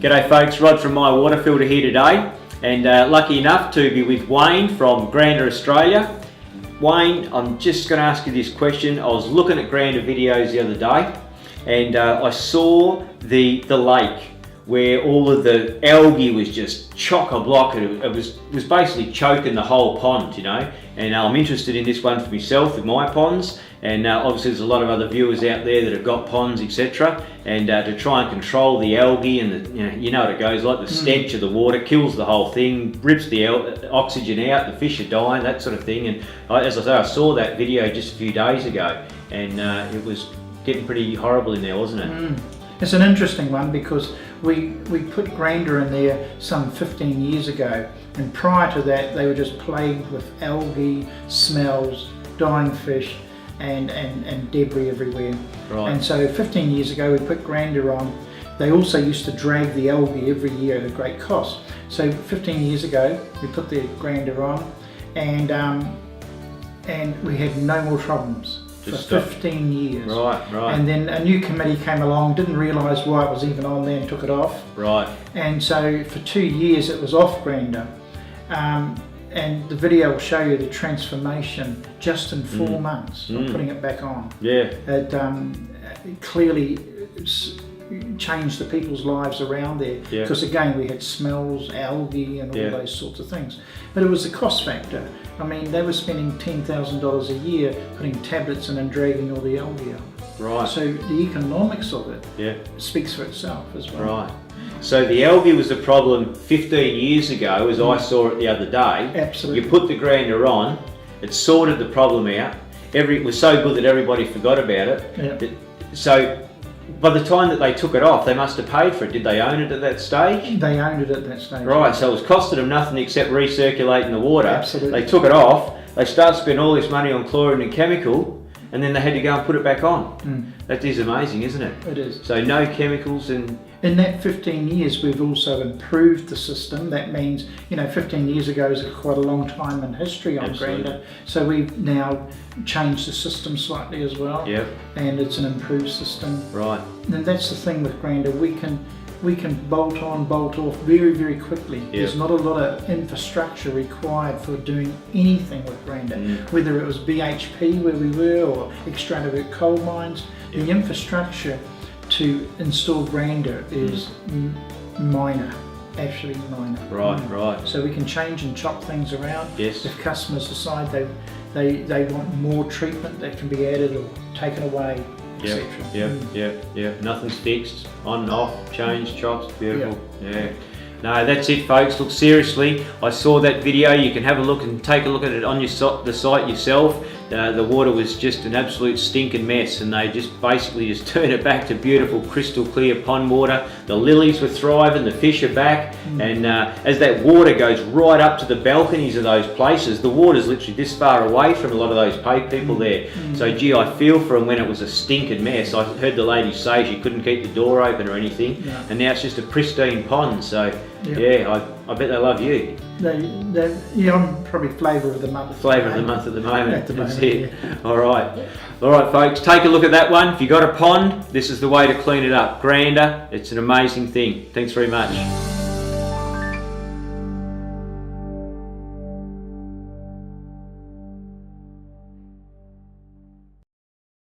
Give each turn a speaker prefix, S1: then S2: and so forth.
S1: G'day folks, Rod from My Water Filter here today, and lucky enough to be with Wayne from Grander Australia. Wayne, I'm just going to ask you this question. I was looking at Grander videos the other day, and I saw the lake where all of the algae was just chock-a-block. It was basically choking the whole pond, you know. And I'm interested in this one for myself with my ponds, and obviously there's a lot of other viewers out there that have got ponds, etc. And to try and control the algae and the, you know what it goes like, the stench of the water kills the whole thing, rips the oxygen out, the fish are dying, that sort of thing. And as I say, I saw that video just a few days ago, and it was getting pretty horrible in there, wasn't it?
S2: It's an interesting one because we put Grander in there some 15 years ago, and prior to that they were just plagued with algae, smells, dying fish and debris everywhere.
S1: Right.
S2: And so 15 years ago we put Grander on. They also used to drag the algae every year at a great cost. So 15 years ago we put the Grander on, and we had no more problems. For 15 years.
S1: Right.
S2: And then a new committee came along, didn't realise why it was even on there, and took it off.
S1: Right.
S2: And so for 2 years it was off Grander. And the video will show you the transformation just in 4 months of putting it back on.
S1: Yeah.
S2: It clearly changed the people's lives around there.
S1: Yeah.
S2: Because again, we had smells, algae and all those sorts of things. But it was a cost factor. I mean, they were spending $10,000 a year putting tablets in and dragging all the algae out.
S1: Right.
S2: So the economics of it speaks for itself as well.
S1: Right. So the algae was the problem 15 years ago, as I saw it the other day.
S2: Absolutely.
S1: You put the Grander on, it sorted the problem out. It was so good that everybody forgot about it.
S2: Yeah.
S1: So by the time that they took it off, they must have paid for it. Did they own it at that stage?
S2: They owned it at that stage.
S1: Right, so it was costing them nothing except recirculating the water.
S2: Absolutely.
S1: They took it off, they started spending all this money on chlorine and chemical, and then they had to go and put it back on. That is amazing, isn't it?
S2: It is.
S1: So no chemicals. And
S2: in that 15 years we've also improved the system. That means, 15 years ago is quite a long time in history on Grander. So we've now changed the system slightly as well.
S1: Yep.
S2: And it's an improved system.
S1: Right.
S2: And that's the thing with Grander, we can bolt on, bolt off very, very quickly.
S1: Yep.
S2: There's not a lot of infrastructure required for doing anything with Grander. Whether it was BHP where we were, or extractive coal mines, the infrastructure to install Grander is minor, actually minor.
S1: Right.
S2: So we can change and chop things around.
S1: Yes.
S2: If customers decide they want more treatment, that can be added or taken away, etc.
S1: Yeah. Nothing's fixed. On, off, change, chops, beautiful. Yeah. No, that's it, folks. Look, seriously, I saw that video. You can have a look and take a look at it on the site yourself. The water was just an absolute stinking mess, and they just basically turned it back to beautiful, crystal clear pond water. The lilies were thriving, the fish are back, and as that water goes right up to the balconies of those places, the water's literally this far away from a lot of those people there. So, gee, I feel for them when it was a stinking mess. I heard the lady say she couldn't keep the door open or anything, and now it's just a pristine pond. So, I bet they love you.
S2: I'm probably flavour of the month.
S1: Flavour of the month at the moment.
S2: At the moment,
S1: that's it. All right, folks. Take a look at that one. If you got a pond, this is the way to clean it up. Grander. It's an amazing thing. Thanks very much.